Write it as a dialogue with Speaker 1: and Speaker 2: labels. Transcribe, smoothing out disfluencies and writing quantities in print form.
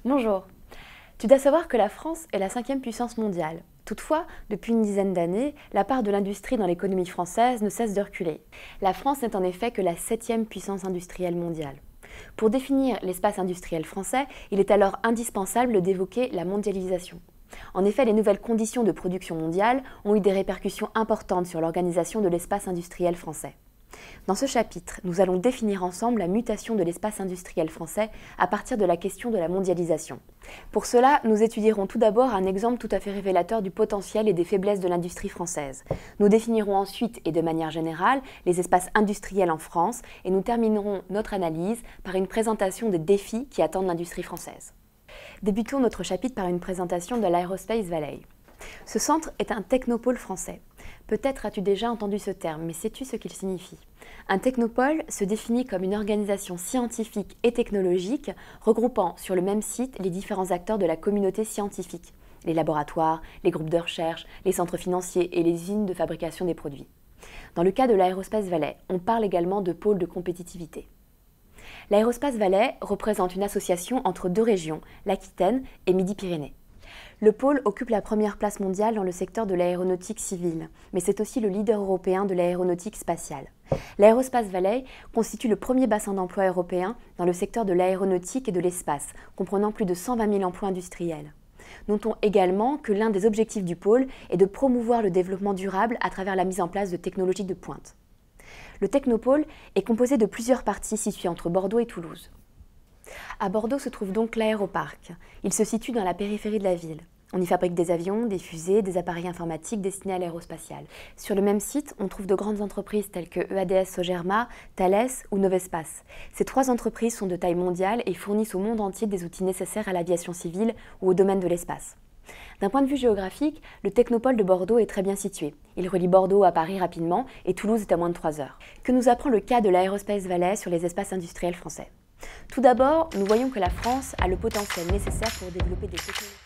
Speaker 1: Bonjour. Tu dois savoir que la France est la 5e puissance mondiale. Toutefois, depuis une dizaine d'années, la part de l'industrie dans l'économie française ne cesse de reculer. La France n'est en effet que la 7e puissance industrielle mondiale. Pour définir l'espace industriel français, il est alors indispensable d'évoquer la mondialisation. En effet, les nouvelles conditions de production mondiale ont eu des répercussions importantes sur l'organisation de l'espace industriel français. Dans ce chapitre, nous allons définir ensemble la mutation de l'espace industriel français à partir de la question de la mondialisation. Pour cela, nous étudierons tout d'abord un exemple tout à fait révélateur du potentiel et des faiblesses de l'industrie française. Nous définirons ensuite et de manière générale les espaces industriels en France et nous terminerons notre analyse par une présentation des défis qui attendent l'industrie française. Débutons notre chapitre par une présentation de l'Aerospace Valley. Ce centre est un technopôle français. Peut-être as-tu déjà entendu ce terme, mais sais-tu ce qu'il signifie? Un technopôle se définit comme une organisation scientifique et technologique regroupant sur le même site les différents acteurs de la communauté scientifique, les laboratoires, les groupes de recherche, les centres financiers et les usines de fabrication des produits. Dans le cas de l'Aerospace Valley, on parle également de pôle de compétitivité. L'Aerospace Valley représente une association entre deux régions, l'Aquitaine et Midi-Pyrénées. Le pôle occupe la première place mondiale dans le secteur de l'aéronautique civile, mais c'est aussi le leader européen de l'aéronautique spatiale. L'Aerospace Valley constitue le premier bassin d'emploi européen dans le secteur de l'aéronautique et de l'espace, comprenant plus de 120 000 emplois industriels. Notons également que l'un des objectifs du pôle est de promouvoir le développement durable à travers la mise en place de technologies de pointe. Le technopôle est composé de plusieurs parties situées entre Bordeaux et Toulouse. À Bordeaux se trouve donc l'aéroparc. Il se situe dans la périphérie de la ville. On y fabrique des avions, des fusées, des appareils informatiques destinés à l'aérospatiale. Sur le même site, on trouve de grandes entreprises telles que EADS Sogerma, Thales ou Novespace. Ces trois entreprises sont de taille mondiale et fournissent au monde entier des outils nécessaires à l'aviation civile ou au domaine de l'espace. D'un point de vue géographique, le technopôle de Bordeaux est très bien situé. Il relie Bordeaux à Paris rapidement et Toulouse est à moins de 3 heures. Que nous apprend le cas de l'Aerospace Valley sur les espaces industriels français? Tout d'abord, nous voyons que la France a le potentiel nécessaire pour développer des technologies.